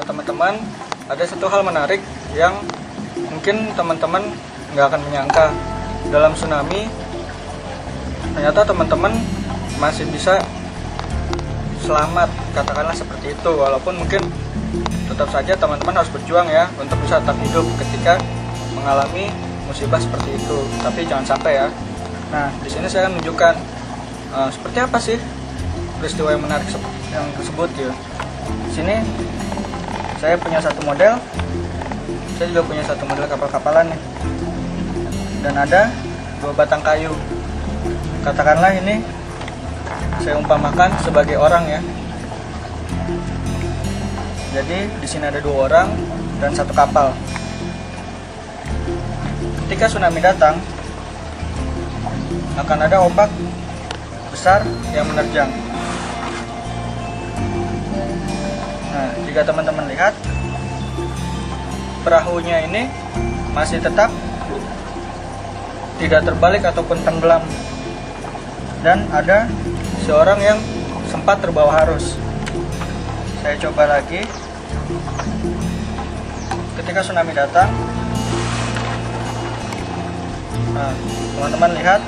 teman-teman, ada satu hal menarik yang mungkin teman-teman nggak akan menyangka. Dalam tsunami, ternyata teman-teman masih bisa selamat, katakanlah seperti itu. Walaupun mungkin tetap saja teman-teman harus berjuang ya untuk bisa tetap hidup ketika mengalami musibah seperti itu. Tapi jangan sampai ya. Nah, di sini saya akan menunjukkan seperti apa sih peristiwa yang menarik yang tersebut ya. Di sini saya punya satu model. Saya juga punya satu model kapal-kapalan nih. Dan ada 2 batang kayu. Katakanlah ini saya umpamakan sebagai orang ya. Jadi di sini ada 2 orang dan 1 kapal. Ketika tsunami datang, akan ada ombak besar yang menerjang. Nah, jika teman-teman lihat, perahunya ini masih tetap tidak terbalik ataupun tenggelam, dan ada seorang yang sempat terbawa arus. Saya coba lagi. Ketika tsunami datang, nah, teman-teman lihat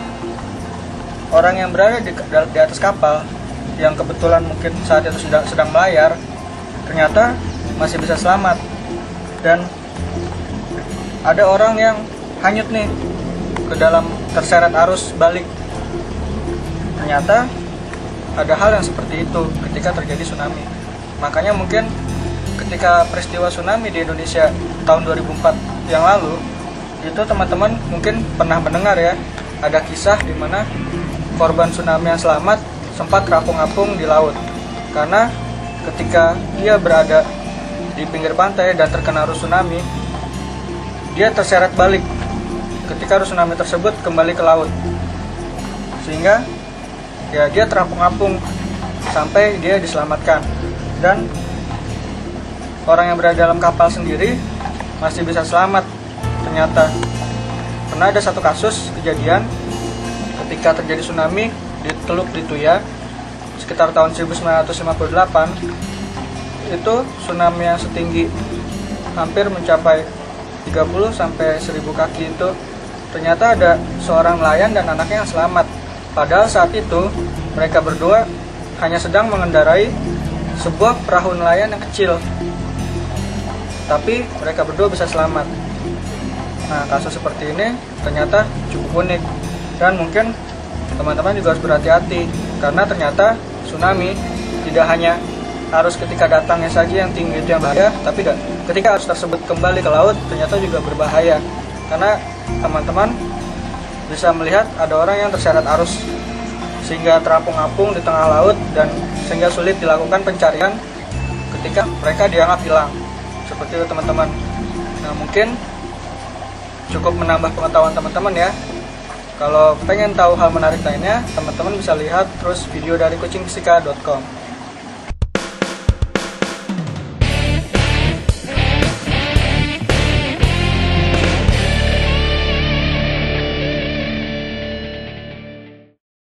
orang yang berada di atas kapal yang kebetulan mungkin saat itu sedang melayar, ternyata masih bisa selamat. Dan ada orang yang hanyut nih ke dalam, terseret arus balik. Ternyata ada hal yang seperti itu ketika terjadi tsunami. Makanya mungkin ketika peristiwa tsunami di Indonesia tahun 2004 yang lalu, itu teman-teman mungkin pernah mendengar ya, ada kisah di mana korban tsunami yang selamat sempat terapung-apung di laut. Karena ketika dia berada di pinggir pantai dan terkena arus tsunami, dia terseret balik ketika arus tsunami tersebut kembali ke laut, sehingga ya dia terapung-apung sampai dia diselamatkan. Dan orang yang berada dalam kapal sendiri masih bisa selamat. Ternyata pernah ada satu kasus kejadian ketika terjadi tsunami di Teluk Lituya sekitar tahun 1958. Itu tsunami yang setinggi hampir mencapai 30 sampai 1000 kaki itu. Ternyata ada seorang nelayan dan anaknya yang selamat. Padahal saat itu mereka berdua hanya sedang mengendarai sebuah perahu nelayan yang kecil, tapi mereka berdua bisa selamat. Nah, kasus seperti ini ternyata cukup unik, dan mungkin teman-teman juga harus berhati-hati, karena ternyata tsunami tidak hanya arus ketika datangnya saja yang tinggi itu yang bahaya, tapi ketika arus tersebut kembali ke laut ternyata juga berbahaya. Karena teman-teman bisa melihat ada orang yang terseret arus sehingga terapung-apung di tengah laut, dan sehingga sulit dilakukan pencarian ketika mereka dianggap hilang. Seperti itu teman-teman. Nah, mungkin cukup menambah pengetahuan teman-teman ya. Kalau pengen tahu hal menarik lainnya, teman-teman bisa lihat terus video dari kucingfisika.com.